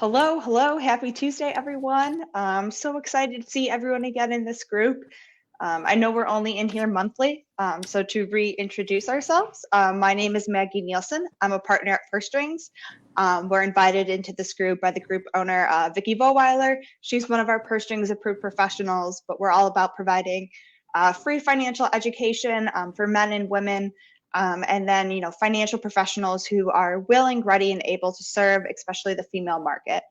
Hello, hello. Happy Tuesday, everyone. I'm so excited to see everyone again in this group. I know we're only in here monthly, so to reintroduce ourselves, my name is Maggie Nielsen. I'm a partner at First Strings. We're invited into this group by the group owner, Vicki Vohweiler. She's one of our First Strings approved professionals, but we're all about providing free financial education for men and women. And then, financial professionals who are willing, ready, and able to serve, especially the female market.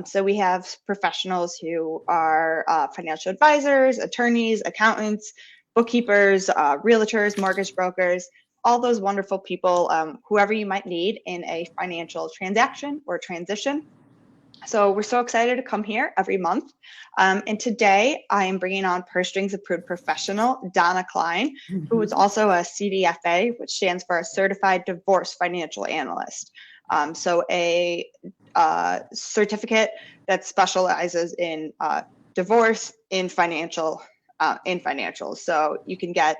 So we have professionals who are financial advisors, attorneys, accountants, bookkeepers, realtors, mortgage brokers, all those wonderful people, whoever you might need in a financial transaction or transition. So we're so excited to come here every month. And today I am bringing on Purse Strings approved professional, Donna Kline, who is also a CDFA, which stands for a Certified Divorce Financial Analyst. So a certificate that specializes in divorce in financials. So you can get,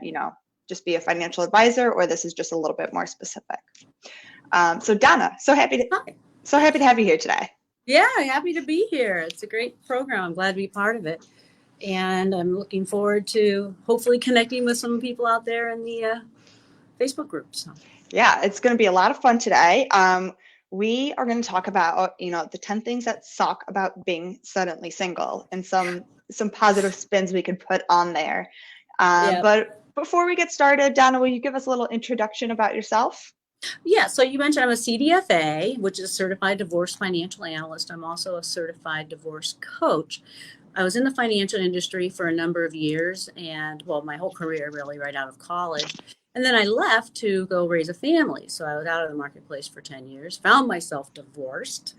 just be a financial advisor, or this is just a little bit more specific. So Donna, so happy to have you here today. Yeah, happy to be here. It's a great program. I'm glad to be part of it. And I'm looking forward to hopefully connecting with some people out there in the Facebook groups. Yeah, it's going to be a lot of fun today. We are going to talk about, the 10 things that suck about being suddenly single and some positive spins we could put on there. But before we get started, Donna, will you give us a little introduction about yourself? Yeah, so you mentioned I'm a CDFA, which is a Certified Divorce Financial Analyst. I'm also a Certified Divorce Coach. I was in the financial industry for a number of years and, my whole career really right out of college. And then I left to go raise a family. So I was out of the marketplace for 10 years, found myself divorced.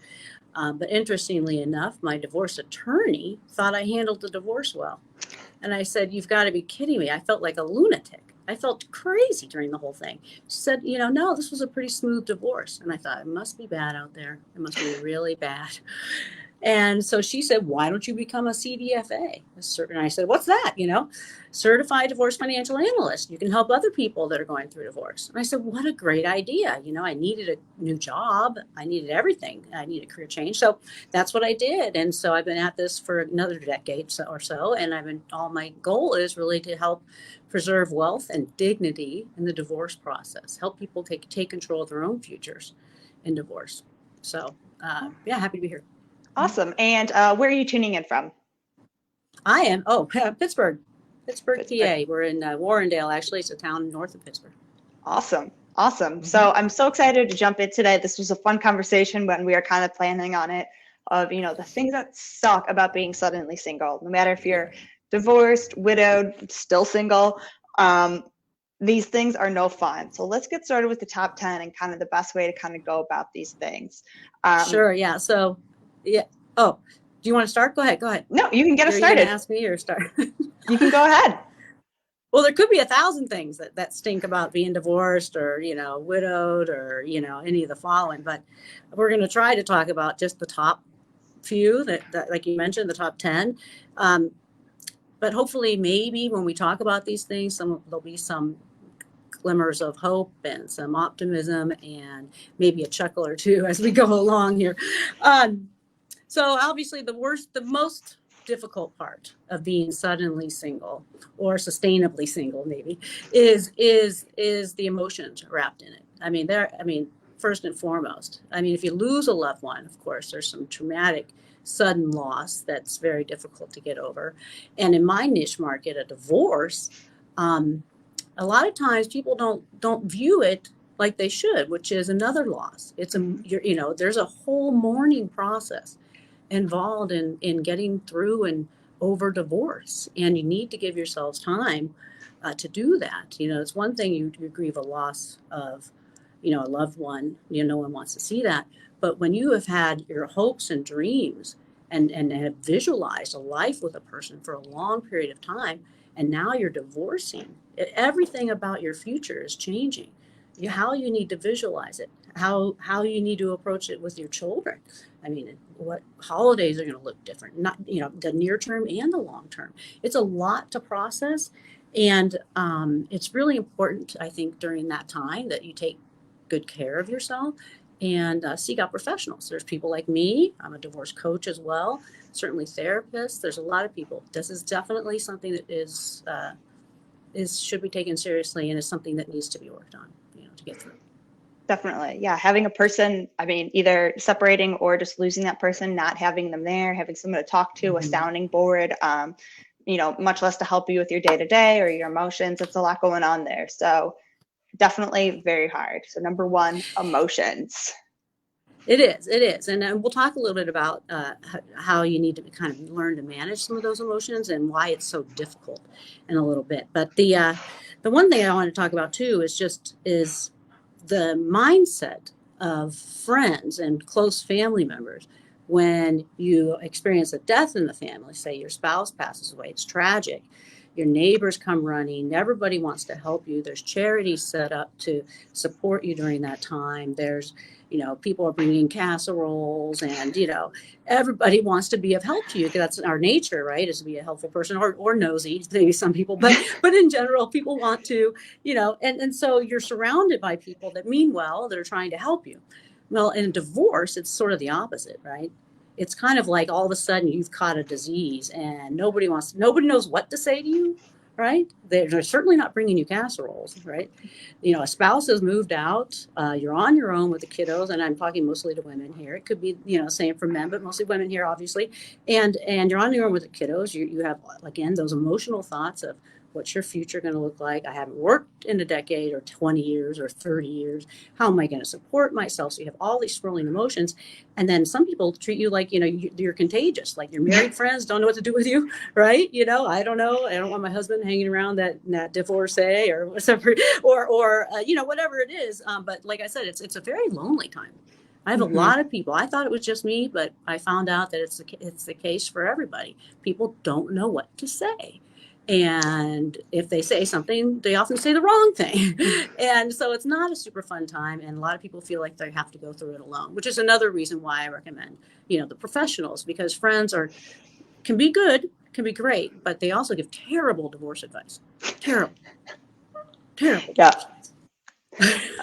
But interestingly enough, my divorce attorney thought I handled the divorce well. And I said, "You've got to be kidding me." I felt like a lunatic. I felt crazy during the whole thing. She said, "No, this was a pretty smooth divorce." And I thought, it must be bad out there. It must be really bad. And so she said, "Why don't you become a CDFA?" And I said, "What's that?" Certified Divorce Financial Analyst. You can help other people that are going through divorce. And I said, what a great idea. I needed a new job. I needed everything. I needed a career change. So that's what I did. And so I've been at this for another decade or so. And all my goal is really to help preserve wealth and dignity in the divorce process, help people take control of their own futures in divorce. So happy to be here. Awesome. And where are you tuning in from? I am, Pittsburgh, PA. We're in Warrendale, actually. It's a town north of Pittsburgh. Awesome. So I'm so excited to jump in today. This was a fun conversation when we were kind of planning on it, of, the things that suck about being suddenly single, no matter if you're divorced, widowed, still single. These things are no fun. So let's get started with the top 10 and kind of the best way to kind of go about these things. Sure. Yeah. So, yeah. Oh, do you want to start? Go ahead. No, you can get us started. You can ask me or start. You can go ahead. Well, there could be 1,000 things that stink about being divorced or, widowed or, any of the following. But we're going to try to talk about just the top few that like you mentioned, the top 10. But hopefully, maybe when we talk about these things, there'll be some glimmers of hope and some optimism and maybe a chuckle or two as we go along here. So obviously the most difficult part of being suddenly single or sustainably single maybe is the emotions wrapped in it. First and foremost, if you lose a loved one, of course, there's some traumatic sudden loss that's very difficult to get over. And in my niche market, a divorce, a lot of times people don't view it like they should, which is another loss. There's a whole mourning process involved in getting through and over divorce, and you need to give yourselves time to do that. It's one thing you grieve a loss of, a loved one. No one wants to see that. But when you have had your hopes and dreams and have visualized a life with a person for a long period of time, and now you're divorcing, everything about your future is changing. How you need to visualize it, how you need to approach it with your children. What holidays are going to look different, not, the near term and the long term. It's a lot to process. And it's really important, I think, during that time that you take good care of yourself and seek out professionals. There's people like me. I'm a divorce coach as well. Certainly therapists. There's a lot of people. This is definitely something that is should be taken seriously, and is something that needs to be worked on, to get through. Definitely. Yeah. Having a person, I mean, either separating or just losing that person, not having them there, having someone to talk to, a sounding board, much less to help you with your day to day or your emotions. It's a lot going on there. So definitely very hard. So number one, emotions. It is. And we'll talk a little bit about how you need to kind of learn to manage some of those emotions and why it's so difficult in a little bit. But the one thing I want to talk about too is the mindset of friends and close family members when you experience a death in the family. Say your spouse passes away, it's tragic. Your neighbors come running, everybody wants to help you. There's charities set up to support you during that time. There's people are bringing casseroles, and everybody wants to be of help to you. That's our nature, right? Is to be a helpful person, or nosy, maybe some people, but in general, people want to, and so you're surrounded by people that mean well, that are trying to help you. Well, in divorce, it's sort of the opposite, right? It's kind of like all of a sudden you've caught a disease and nobody knows what to say to you, right? They're certainly not bringing you casseroles, right? A spouse has moved out. You're on your own with the kiddos, and I'm talking mostly to women here. It could be, same for men, but mostly women here, obviously. And you're on your own with the kiddos. You have, again, those emotional thoughts of what's your future going to look like? I haven't worked in a decade or 20 years or 30 years. How am I going to support myself? So you have all these swirling emotions. And then some people treat you like, you're contagious, like your married friends don't know what to do with you, right? I don't know. I don't want my husband hanging around that divorcee or whatever, or whatever it is. But like I said, it's a very lonely time. I have a lot of people. I thought it was just me, but I found out that it's the case for everybody. People don't know what to say. And if they say something, they often say the wrong thing. And so it's not a super fun time. And a lot of people feel like they have to go through it alone, which is another reason why I recommend, the professionals, because friends can be good, can be great, but they also give terrible divorce advice. Terrible. Yeah.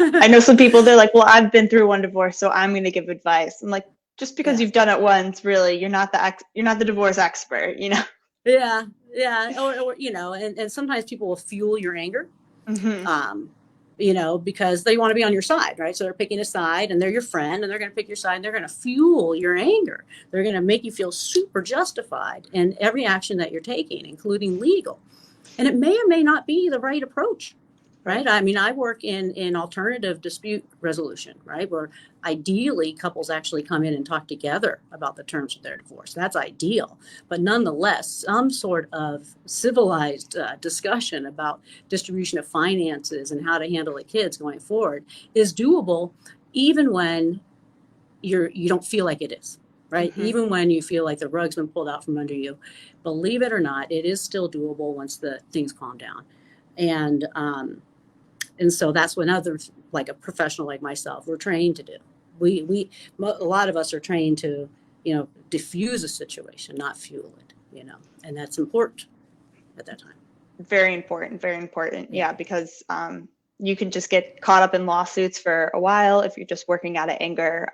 I know some people, they're like, well, I've been through one divorce, so I'm going to give advice. I'm like, just because you've done it once, really, you're not the divorce expert, Yeah. Or and sometimes people will fuel your anger, because they want to be on your side, right? So they're picking a side, and they're your friend, and they're going to pick your side, and they're going to fuel your anger. They're going to make you feel super justified in every action that you're taking, including legal. And it may or may not be the right approach, right? I mean, I work in alternative dispute resolution, right? Where ideally couples actually come in and talk together about the terms of their divorce. That's ideal. But nonetheless, some sort of civilized discussion about distribution of finances and how to handle the kids going forward is doable, even when you don't feel like it is, right? Even when you feel like the rug's been pulled out from under you. Believe it or not, it is still doable once the things calm down. And so that's what others, like a professional like myself, we're trained to do. A lot of us are trained to, diffuse a situation, not fuel it, and that's important at that time. Very important, very important. Yeah, because you can just get caught up in lawsuits for a while if you're just working out of anger.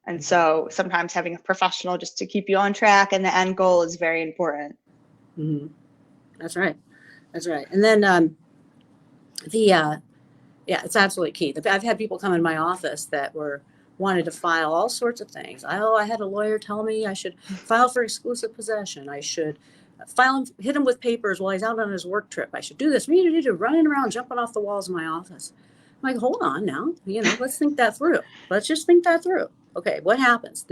And so sometimes having a professional just to keep you on track and the end goal is very important. That's right. And then it's absolutely key. I've had people come in my office that wanted to file all sorts of things. I had a lawyer tell me I should file for exclusive possession. I should hit him with papers while he's out on his work trip. I should do this. Running around, jumping off the walls of my office. I'm like, hold on now. Let's think that through. Let's just think that through. Okay, what happens?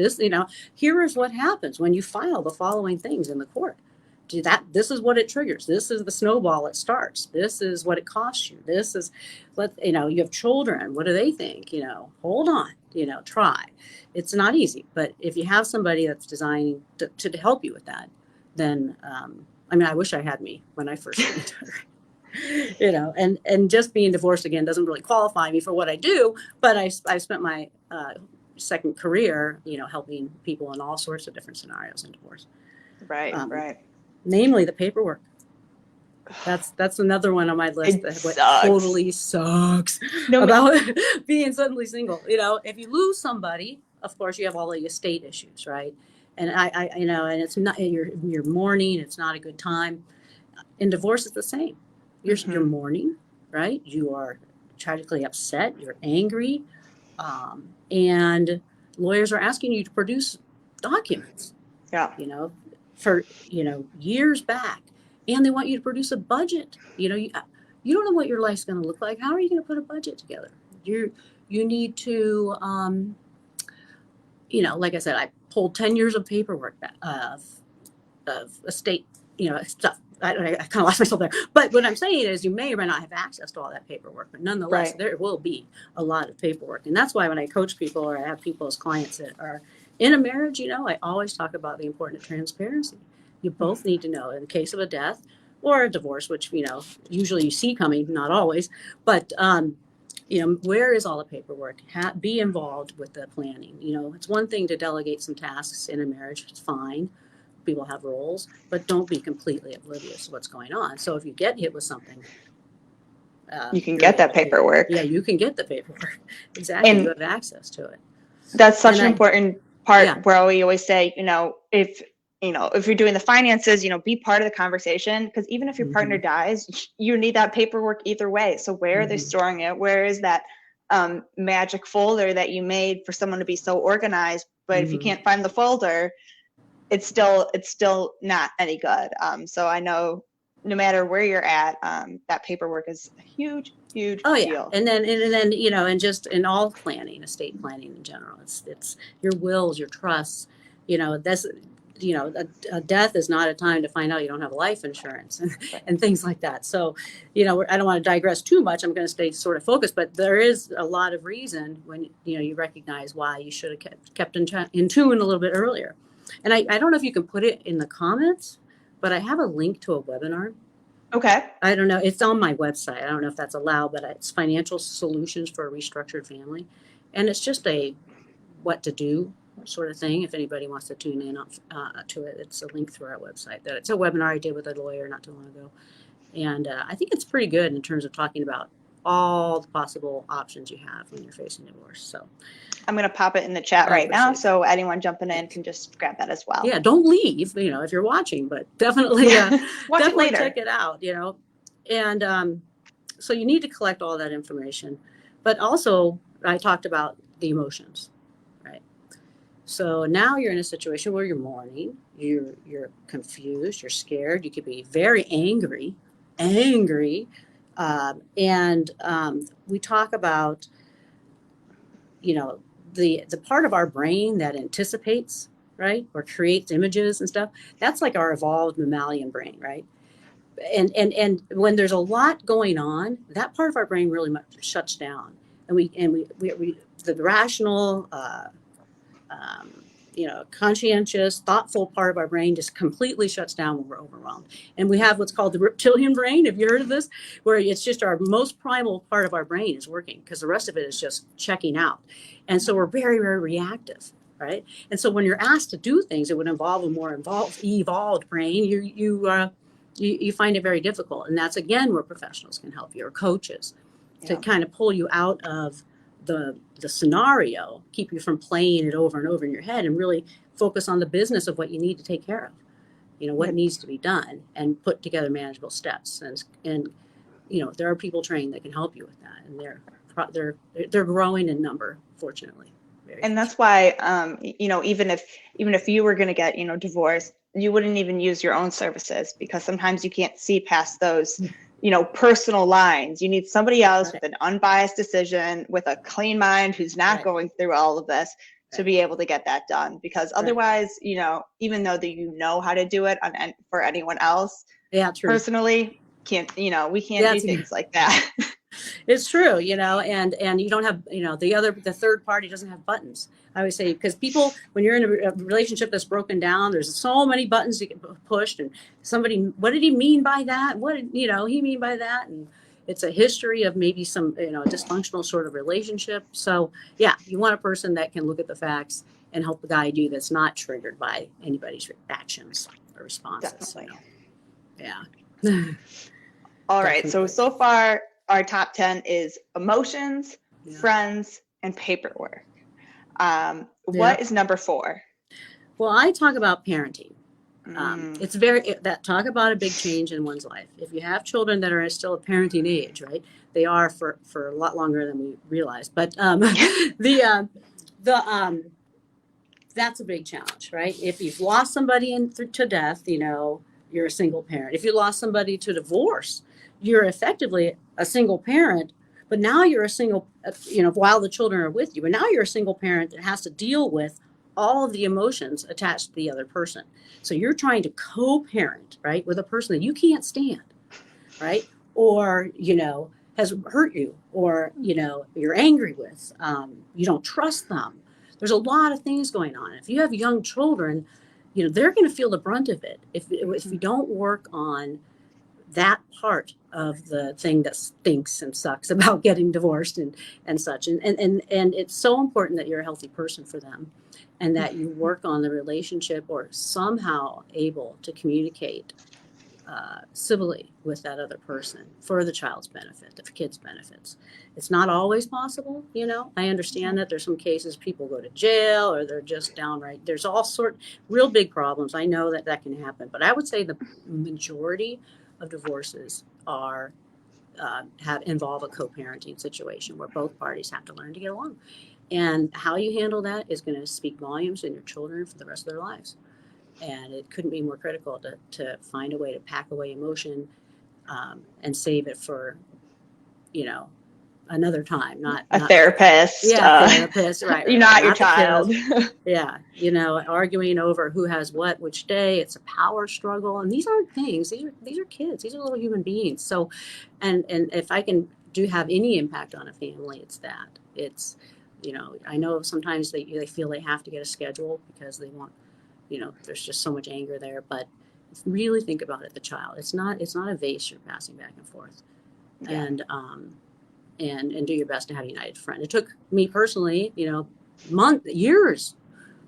Here is what happens when you file the following things in the court. This is what it triggers. This is the snowball it starts. This is what it costs you. This is, you have children. What do they think? Hold on, try. It's not easy, but if you have somebody that's designed to help you with that, then, I wish I had me when I first met her, and just being divorced again doesn't really qualify me for what I do, but I spent my second career, helping people in all sorts of different scenarios in divorce. Right. Namely the paperwork. That's another one on my list It that what sucks. totally sucks No, about being suddenly single. If you lose somebody, of course you have all the estate issues, right? And and it's not you're mourning. It's not a good time. In divorce, it's the same. You're mourning, right? You are tragically upset. You're angry, and lawyers are asking you to produce documents. Yeah. For years back, and they want you to produce a budget. You don't know what your life's going to look like. How are you going to put a budget together? You need to like I said, I pulled 10 years of paperwork back, of estate stuff. I kind of lost myself there, but what I'm saying is you may or may not have access to all that paperwork, but nonetheless Right. there will be a lot of paperwork. And that's why when I coach people or I have people as clients that are in a marriage, I always talk about the importance of transparency. You both need to know in the case of a death or a divorce, which usually you see coming, not always, but where is all the paperwork? Be involved with the planning. It's one thing to delegate some tasks in a marriage. It's fine. People have roles, but don't be completely oblivious to what's going on. So if you get hit with something, you can get that paperwork. Yeah, you can get the paperwork. Exactly. And you have access to it. that's such an important part where we always say, if you're doing the finances, be part of the conversation, because even if your partner dies, you need that paperwork either way. So where are they storing it? Where is that magic folder that you made for someone to be so organized? But if you can't find the folder, it's still not any good. So I know no matter where you're at, that paperwork is a huge deal. And then and just in all planning, estate planning in general, it's your wills, your trusts. That's a death is not a time to find out you don't have life insurance and things like that. So I don't want to digress too much. I'm going to stay sort of focused, but there is a lot of reason when you recognize why you should have kept in tune a little bit earlier. And I don't know if you can put it in the comments, but I have a link to a webinar. Okay. I don't know. It's on my website. I don't know if that's allowed, but it's Financial Solutions for a Restructured Family. And it's just a what to do sort of thing. If anybody wants to tune in to it, it's a link through our website. It's a webinar I did with a lawyer not too long ago. And I think it's pretty good in terms of talking about all the possible options you have when you're facing divorce. So I'm going to pop it in the chat right now, so anyone jumping in can just grab that as well. Yeah, don't leave, if you're watching, but definitely, watch it later. Check it out, And so you need to collect all that information. But also, I talked about the emotions, right? So now you're in a situation where you're mourning, you're confused, you're scared, you could be very angry, and we talk about, the part of our brain that anticipates, right, or creates images and stuff. That's like our evolved mammalian brain, right? And when there's a lot going on, that part of our brain really much shuts down, and we the rational, conscientious, thoughtful part of our brain just completely shuts down when we're overwhelmed. And we have what's called the reptilian brain. Have you heard of this? Where it's just our most primal part of our brain is working because the rest of it is just checking out. And so we're very, very reactive, right? And so when you're asked to do things that would involve a more evolved brain, you find it very difficult. And that's, again, where professionals can help you, or coaches, to kind of pull you out of the scenario, keep you from playing it over and over in your head, and really focus on the business of what you need to take care of, what needs to be done, and put together manageable steps. And there are people trained that can help you with that, and they're growing in number, fortunately. And that's why, even if you were going to get, divorced, you wouldn't even use your own services, because sometimes you can't see past those personal lines. You need somebody else with an unbiased decision, with a clean mind, who's not going through all of this to be able to get that done. Because otherwise, even though that how to do it for anyone else, personally, we can't do things like that. It's true, and you don't have, the third party doesn't have buttons. I always say, because people, when you're in a relationship that's broken down, there's so many buttons to get pushed, and somebody, what did he mean by that? What did, he mean by that? And it's a history of maybe some, dysfunctional sort of relationship. So yeah, you want a person that can look at the facts and help guide you, that's not triggered by anybody's actions or responses. Definitely. Yeah. All right. So far, our top 10 is emotions, friends, and paperwork. What is number 4? Well, I talk about parenting. It's talk about a big change in one's life. If you have children that are still at parenting age, right? They are for a lot longer than we realize. But that's a big challenge, right? If you've lost somebody to death, you're a single parent. If you lost somebody to divorce, you're effectively a single parent. But now you're a single, while the children are with you. But now you're a single parent that has to deal with all of the emotions attached to the other person. So you're trying to co-parent, right, with a person that you can't stand, right? Or, has hurt you, or, you're angry with, you don't trust them. There's a lot of things going on. If you have young children, they're going to feel the brunt of it. If we don't work on that part of the thing that stinks and sucks about getting divorced and such. And it's so important that you're a healthy person for them, and that you work on the relationship or somehow able to communicate civilly with that other person for the child's benefit, the kid's benefits. It's not always possible, I understand that there's some cases people go to jail, or they're just downright, there's all sort real big problems. I know that can happen, but I would say the majority of divorces involve a co-parenting situation where both parties have to learn to get along. And how you handle that is going to speak volumes in your children for the rest of their lives. And it couldn't be more critical to find a way to pack away emotion and save it for, another time, not therapist. Therapist, right. You're not your child. Yeah. Arguing over who has what, which day. It's a power struggle. And these aren't things. These are kids. These are little human beings. So, and if I can have any impact on a family, it's that. It's, I know sometimes they feel they have to get a schedule because they want, there's just so much anger there. But really think about it, the child. It's not a vase you're passing back and forth. Yeah. And do your best to have a united front. It took me personally, years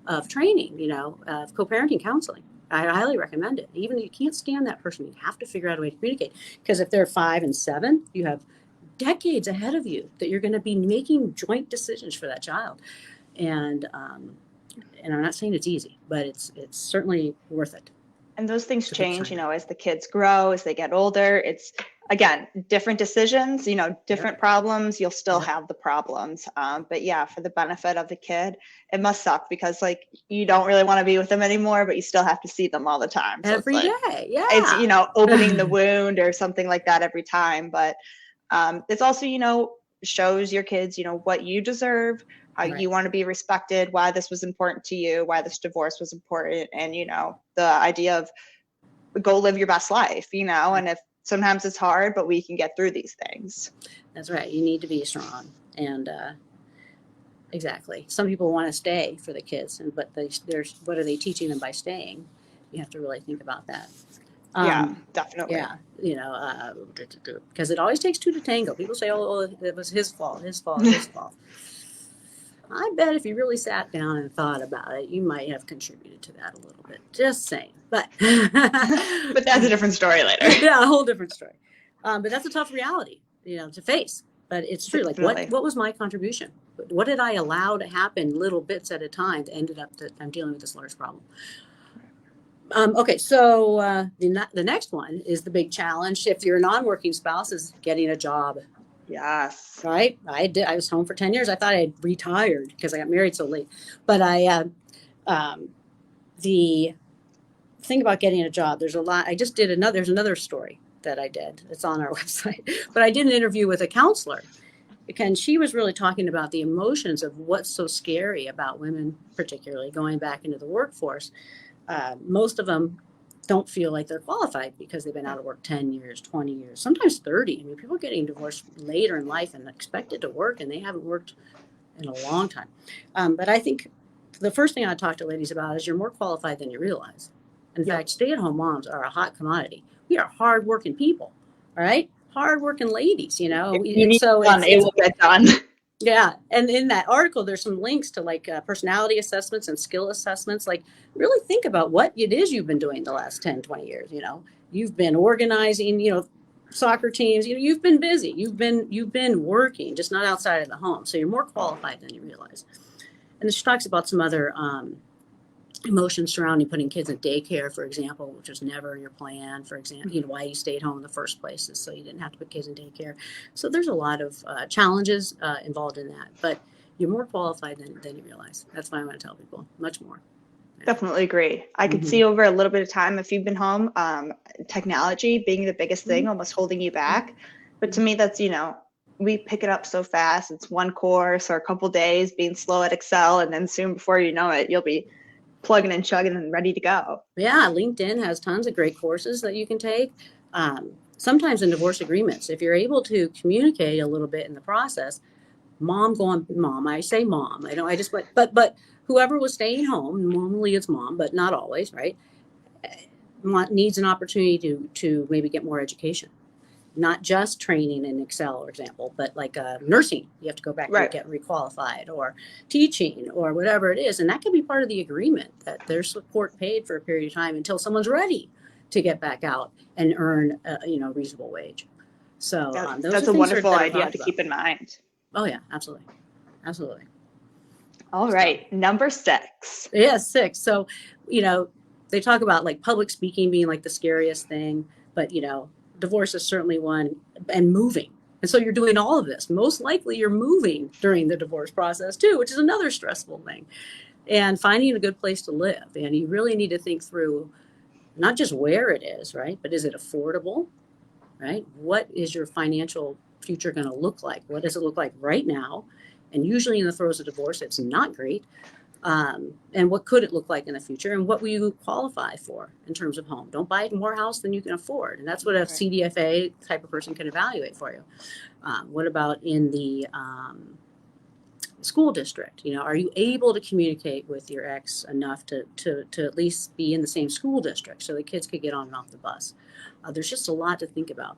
of training, of co-parenting counseling. I highly recommend it. Even if you can't stand that person, you have to figure out a way to communicate. Because if they're 5 and 7, you have decades ahead of you that you're going to be making joint decisions for that child. And I'm not saying it's easy, but it's certainly worth it. And those things change, as the kids grow, as they get older. It's, again, different decisions, different problems. You'll still have the problems. But yeah, for the benefit of the kid, it must suck because you don't really want to be with them anymore, but you still have to see them all the time. So every day. Yeah. It's, opening the wound or something like that every time. But it's also, shows your kids, what you deserve, how you want to be respected, why this was important to you, why this divorce was important. And, the idea of go live your best life, and if sometimes it's hard, but we can get through these things. That's right. You need to be strong. And exactly. Some people want to stay for the kids, but what are they teaching them by staying? You have to really think about that. Yeah, definitely. Yeah, because it always takes 2 to tango. People say, oh, it was his fault. I bet if you really sat down and thought about it, you might have contributed to that a little bit. Just saying. But but that's a different story later. Yeah, a whole different story. But that's a tough reality, to face. But it's true. What was my contribution? What did I allow to happen little bits at a time that ended up that I'm dealing with this large problem? Okay, so the next one is the big challenge. If you're a non-working spouse, is getting a job. Yes. Right. I was home for 10 years. I thought I had retired because I got married so late. But the thing about getting a job, there's a lot. There's another story that I did. It's on our website. But I did an interview with a counselor, and she was really talking about the emotions of what's so scary about women, particularly going back into the workforce. Most of them don't feel like they're qualified because they've been out of work 10 years, 20 years, sometimes 30. I mean, people are getting divorced later in life and expected to work, and they haven't worked in a long time. But I think the first thing I talk to ladies about is you're more qualified than you realize. In fact, stay-at-home moms are a hot commodity. We are hardworking people, all right? Hardworking ladies, it will get done. Yeah. And in that article, there's some links to personality assessments and skill assessments. Really think about what it is you've been doing the last 10, 20 years. You've been organizing, soccer teams. You've been busy. You've been working, just not outside of the home. So you're more qualified than you realize. And then she talks about some other emotions surrounding putting kids in daycare, for example, which was never your plan. For example, why you stayed home in the first place is so you didn't have to put kids in daycare. So there's a lot of challenges involved in that, but you're more qualified than you realize. That's why I want to tell people much more. Yeah. Definitely agree. I could see over a little bit of time, if you've been home, technology being the biggest thing, almost holding you back. But to me, that's, we pick it up so fast. It's one course or a couple days being slow at Excel, and then soon before you know it, you'll be plugging and chugging and ready to go. Yeah, LinkedIn has tons of great courses that you can take. Sometimes in divorce agreements, if you're able to communicate a little bit in the process, I say mom. But whoever was staying home, normally it's mom, but not always, right? Needs an opportunity to maybe get more education. Not just training in Excel, for example, but like nursing, you have to go back and get requalified, or teaching, or whatever it is. And that can be part of the agreement, that there's support paid for a period of time until someone's ready to get back out and earn a reasonable wage. So that's a wonderful idea to keep in mind. Oh yeah, absolutely. Absolutely. All right. Number 6. Yeah, 6. So, they talk about like public speaking being like the scariest thing, but divorce is certainly one, and moving. And so you're doing all of this. Most likely you're moving during the divorce process too, which is another stressful thing. And finding a good place to live. And you really need to think through not just where it is, right? But is it affordable, right? What is your financial future going to look like? What does it look like right now? And usually in the throes of divorce, it's not great. And what could it look like in the future? And what will you qualify for in terms of home? Don't buy more house than you can afford. And that's what a CDFA type of person can evaluate for you. What about in the school district? Are you able to communicate with your ex enough to at least be in the same school district so the kids could get on and off the bus? There's just a lot to think about.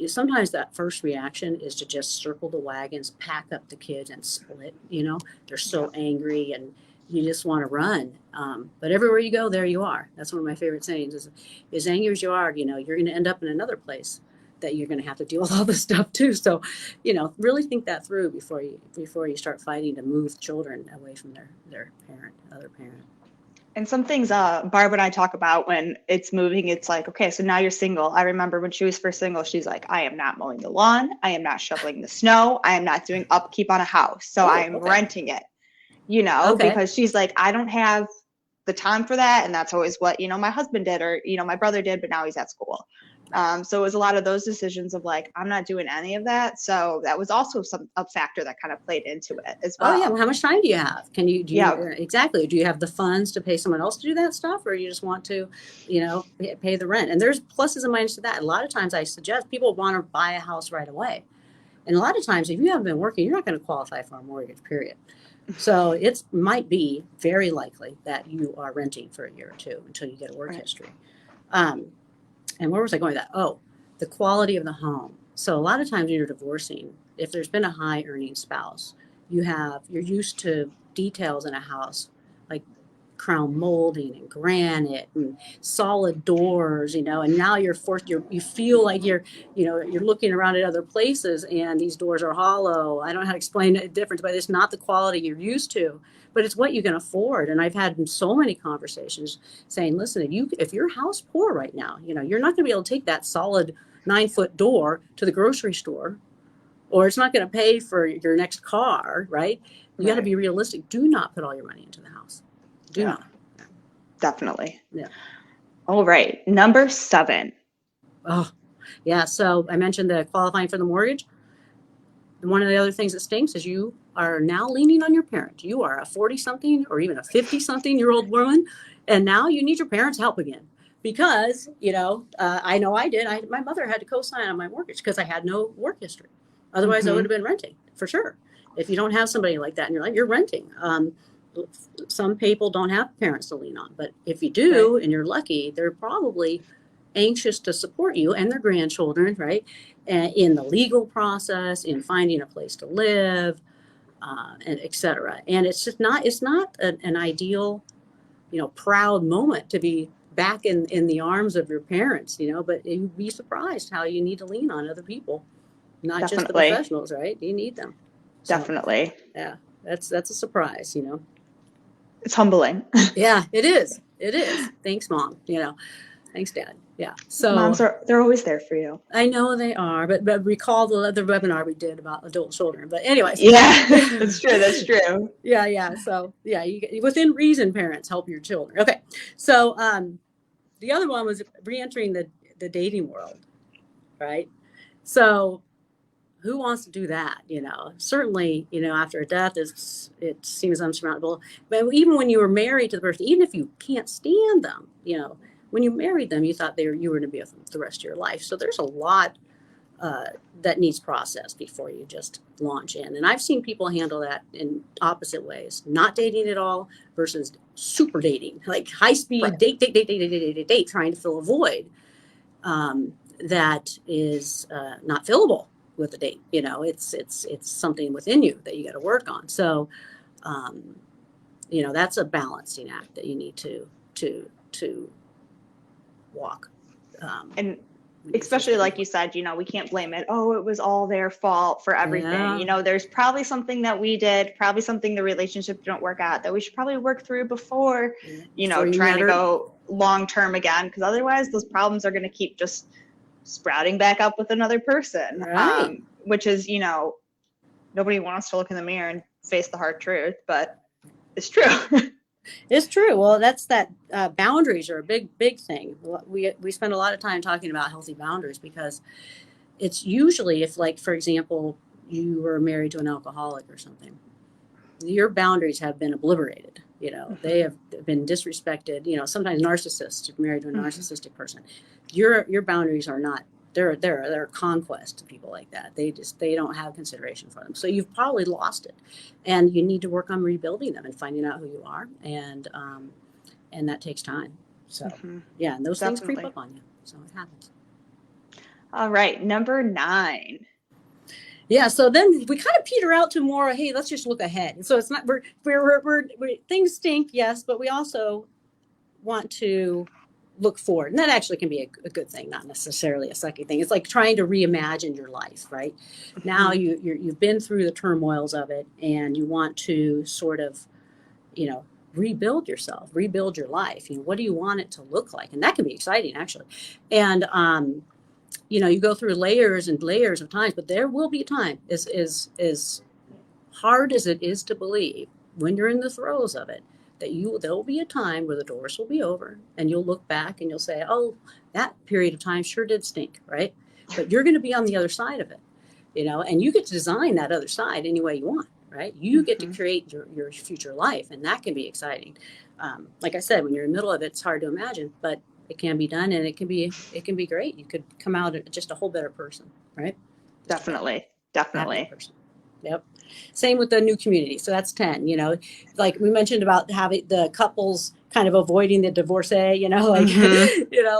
Sometimes that first reaction is to just circle the wagons, pack up the kids, and split. They're so angry and you just want to run. But everywhere you go, there you are. That's one of my favorite sayings is, as angry as you are, you're going to end up in another place that you're going to have to deal with all this stuff too. So, really think that through before you start fighting to move children away from their other parent. And some things Barb and I talk about when it's moving, it's like, okay, so now you're single. I remember when she was first single, she's like, I am not mowing the lawn. I am not shoveling the snow. I am not doing upkeep on a house. So I am renting it, because she's like, I don't have the time for that. And that's always what, my husband did, or, my brother did, but now he's at school. So it was a lot of those decisions of like, I'm not doing any of that. So that was also a factor that kind of played into it as well. Oh yeah. Well, how much time do you have? Exactly. Do you have the funds to pay someone else to do that stuff? Or you just want to, pay the rent? And there's pluses and minuses to that. A lot of times I suggest people want to buy a house right away. And a lot of times if you haven't been working, you're not going to qualify for a mortgage, period. So it might be very likely that you are renting for a year or two until you get a work history. And where was I going with that? Oh, the quality of the home. So a lot of times when you're divorcing, if there's been a high earning spouse, you're used to details in a house like crown molding and granite and solid doors, and now you're forced, you feel like you're looking around at other places and these doors are hollow. I don't know how to explain the difference, but it's not the quality you're used to, but it's what you can afford. And I've had so many conversations saying, listen, if you're house poor right now, you're not going to be able to take that solid 9-foot door to the grocery store, or it's not going to pay for your next car, right? You got to be realistic. Do not put all your money into the house. Do not. Definitely. Yeah. All right. Number 7. Oh, yeah. So I mentioned the qualifying for the mortgage. One of the other things that stinks is you are now leaning on your parent. You are a 40-something or even a 50-something-year-old woman, and now you need your parents' help again. Because, I know I did. My mother had to co-sign on my mortgage because I had no work history. Otherwise, I would have been renting for sure. If you don't have somebody like that in your life, you're renting. Some people don't have parents to lean on, but if you do and you're lucky, they're probably anxious to support you and their grandchildren, right? In the legal process, in finding a place to live, and et cetera. And it's not an ideal, proud moment to be back in the arms of your parents, but you'd be surprised how you need to lean on other people, not just the Definitely. professionals, right? You need them. So, Definitely. yeah, that's a surprise, It's humbling. Yeah, it is. It is. Thanks, Mom. Thanks, Dad. Yeah. So They're always there for you. I know they are, but recall the other webinar we did about adult children. But anyways. Yeah, that's true. That's true. Yeah. So yeah, within reason, parents help your children. Okay. So the other one was re-entering the dating world, right? So who wants to do that? Certainly, after a death, it seems unsurmountable. But even when you were married to the person, even if you can't stand them, when you married them, you thought you were going to be with them the rest of your life. So there's a lot that needs processed before you just launch in. And I've seen people handle that in opposite ways, not dating at all versus super dating, like high speed Right. date, trying to fill a void that is not fillable with a date. It's something within you that you got to work on. So, that's a balancing act that you need to walk. And especially like you said, we can't blame it. Oh, it was all their fault for everything. Yeah. There's probably something that we did, probably something the relationship didn't work out that we should probably work through before trying to go long term again, because otherwise those problems are going to keep just sprouting back up with another person. Right. Which is, nobody wants to look in the mirror and face the hard truth, but it's true. It's true. Well, that's that boundaries are a big thing. We spend a lot of time talking about healthy boundaries because it's usually if, like, for example, you were married to an alcoholic or something, your boundaries have been obliterated. They have been disrespected. Sometimes narcissists are married to a narcissistic person. Your boundaries are not. They're a conquest to people like that. They don't have consideration for them. So you've probably lost it, and you need to work on rebuilding them and finding out who you are, and that takes time. So yeah, and those things creep up on you. So it happens. All right, number 9. Yeah, so then we kind of peter out to more, hey, let's just look ahead. And so it's not we're things stink, yes, but we also want to look forward, and that actually can be a good thing, not necessarily a sucky thing. It's like trying to reimagine your life, right? Now you've been through the turmoils of it, and you want to sort of, rebuild yourself, rebuild your life. What do you want it to look like? And that can be exciting, actually. And you go through layers and layers of times, but there will be a time, as hard as it is to believe, when you're in the throes of it, that there will be a time where the doors will be over and you'll look back and you'll say, oh, that period of time sure did stink, right? But you're going to be on the other side of it, and you get to design that other side any way you want, right? You get to create your future life, and that can be exciting. Like I said, when you're in the middle of it, it's hard to imagine, but it can be done, and it can be great. You could come out just a whole better person, right? Definitely. Yep. Same with the new community. So that's 10, like we mentioned about having the couples kind of avoiding the divorcee, like,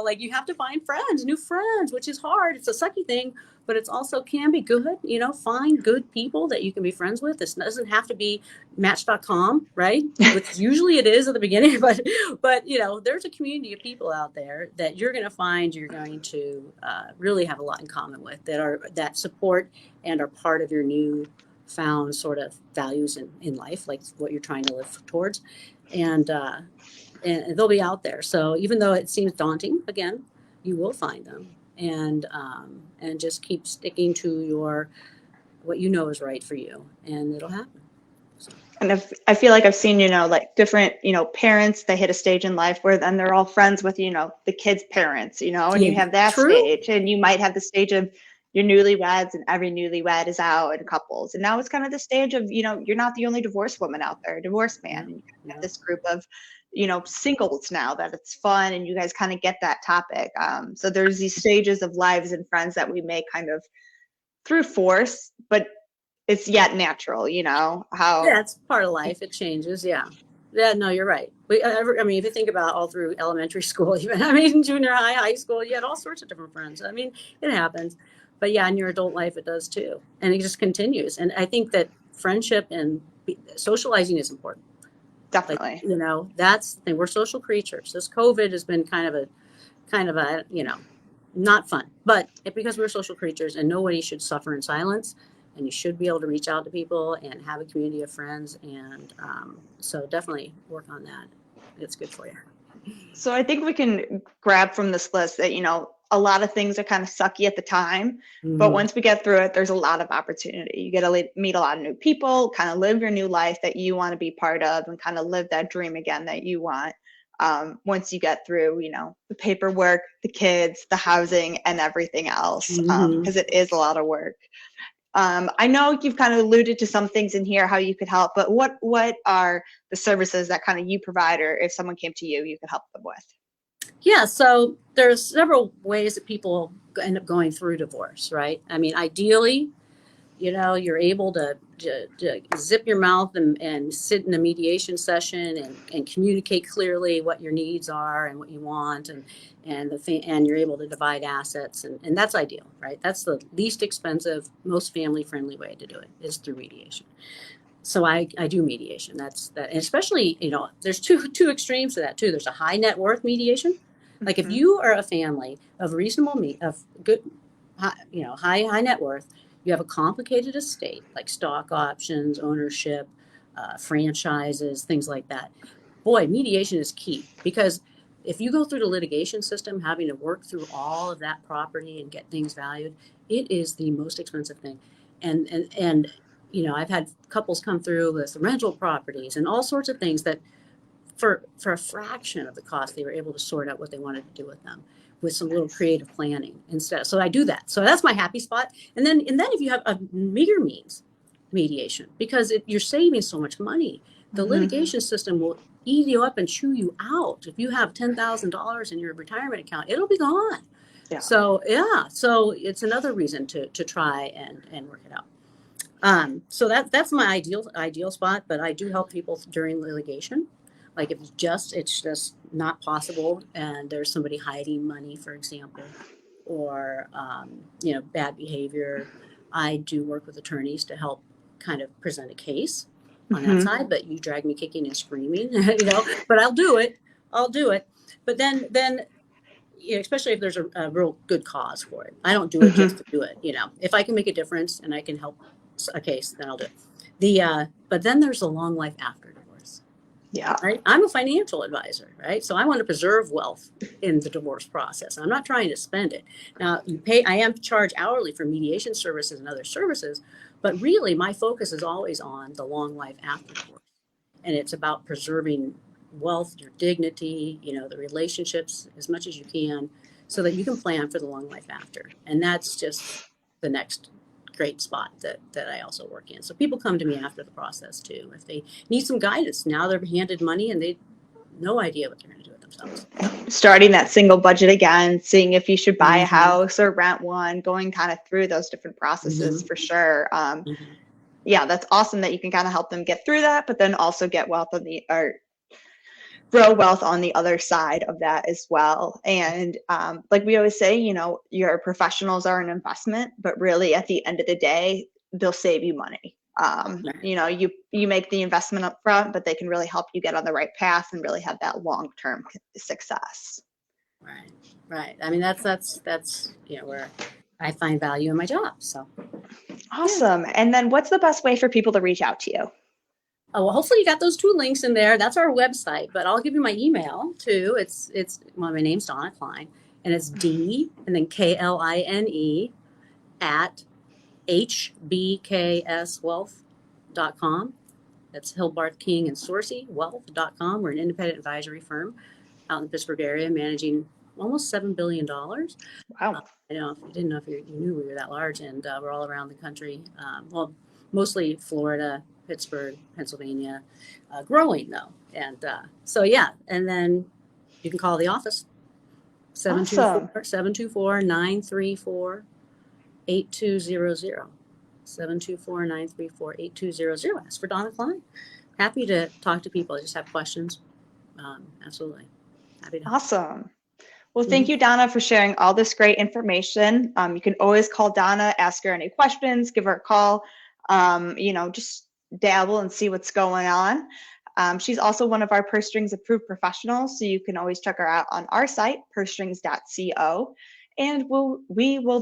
like you have to find new friends, which is hard. It's a sucky thing, but it's also can be good, find good people that you can be friends with. This doesn't have to be match.com, right? Which usually it is at the beginning, but there's a community of people out there that you're going to find you're going to really have a lot in common with, that support and are part of your new found sort of values in life, like what you're trying to live towards, and they'll be out there. So even though it seems daunting, again, you will find them, and just keep sticking to what is right for you, and it'll happen. So. And I feel like I've seen, like different, parents, they hit a stage in life where then they're all friends with, the kids' parents, and you have that stage, and you might have the stage of your newlyweds, and every newlywed is out in couples. And now it's kind of the stage of, you're not the only divorced woman out there, divorced man. And you have this group of, singles now that it's fun, and you guys kind of get that topic. So there's these stages of lives and friends that we make kind of through force, but it's yet natural, how. Yeah, it's part of life. It changes. Yeah. Yeah, no, you're right. If you think about all through elementary school, even, junior high school, you had all sorts of different friends. It happens. But yeah, in your adult life, it does too. And it just continues. And I think that friendship and socializing is important. Like, Definitely. that's the thing. We're social creatures. This COVID has been kind of a, not fun, but because we're social creatures and nobody should suffer in silence, and you should be able to reach out to people and have a community of friends. And so definitely work on that. It's good for you. So I think we can grab from this list that, a lot of things are kind of sucky at the time, but once we get through it, there's a lot of opportunity. You get to meet a lot of new people, kind of live your new life that you want to be part of, and kind of live that dream again that you want. Once you get through, the paperwork, the kids, the housing, and everything else, because it is a lot of work. I know you've kind of alluded to some things in here, how you could help, but what are the services that kind of you provide, or if someone came to you, you could help them with? Yeah, so there's several ways that people end up going through divorce, right? I mean, ideally, you're able to zip your mouth and sit in a mediation session and communicate clearly what your needs are and what you want, and you're able to divide assets, and that's ideal, right? That's the least expensive, most family friendly way to do it, is through mediation. So I do mediation. That's that, and especially, there's two extremes to that too. There's a high net worth mediation. Like if you are a family of of good, high net worth, you have a complicated estate like stock options, ownership, franchises, things like that. Boy, mediation is key, because if you go through the litigation system, having to work through all of that property and get things valued, it is the most expensive thing. And I've had couples come through with rental properties and all sorts of things that for a fraction of the cost, they were able to sort out what they wanted to do with them with some little creative planning instead. So I do that. So that's my happy spot. And then if you have a meager means mediation, because you're saving so much money, the litigation system will eat you up and chew you out. If you have $10,000 in your retirement account, it'll be gone. Yeah. So it's another reason to try and work it out. So that's my ideal spot, but I do help people during litigation. Like if it's just not possible, and there's somebody hiding money, for example, or bad behavior, I do work with attorneys to help kind of present a case on that side. But you drag me kicking and screaming, But I'll do it. But then especially if there's a real good cause for it. I don't do it just to do it. If I can make a difference and I can help a case, then I'll do it. But then there's a long life after divorce. Yeah. Right. I'm a financial advisor, right? So I want to preserve wealth in the divorce process. I'm not trying to spend it. Now, I am charged hourly for mediation services and other services, but really my focus is always on the long life after divorce. And it's about preserving wealth, your dignity, the relationships as much as you can, so that you can plan for the long life after. And that's just the next great spot that I also work in. So people come to me after the process too, if they need some guidance. Now they're handed money and they no idea what they're going to do with themselves. Starting that single budget again, seeing if you should buy a house or rent one, going kind of through those different processes for sure. Yeah, that's awesome that you can kind of help them get through that, but then also get wealth grow wealth on the other side of that as well. And like we always say, your professionals are an investment, but really at the end of the day, they'll save you money. You make the investment up front, but they can really help you get on the right path and really have that long-term success. Right. I mean, that's where I find value in my job. So awesome. Yeah. And then what's the best way for people to reach out to you? Oh, well, hopefully you got those 2 links in there. That's our website, but I'll give you my email too. My name's Donna Kline, and it's D and then KLINE at hbkswealth.com. That's Hillbarth King and Sorsey Wealth.com. We're an independent advisory firm out in the Pittsburgh area, managing almost $7 billion. Wow. I didn't know if you knew we were that large, and we're all around the country. Mostly Florida, Pittsburgh, Pennsylvania, growing though. And and then you can call the office, 724-934-8200, 724-934-8200. Ask for Donna Kline. Happy to talk to people. I just have questions. Absolutely. Happy to help. Awesome. Well, thank you, Donna, for sharing all this great information. You can always call Donna, ask her any questions, give her a call, just dabble and see what's going on. She's also one of our Purse Strings approved professionals, so you can always check her out on our site, pursestrings.co. And we will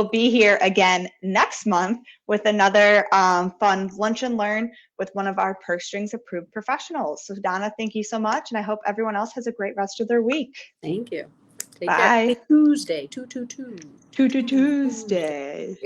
be here again next month with another fun lunch and learn with one of our Purse Strings approved professionals. So Donna, thank you so much. And I hope everyone else has a great rest of their week. Thank you. Take Bye. care. Tuesday, 222. Tuesday.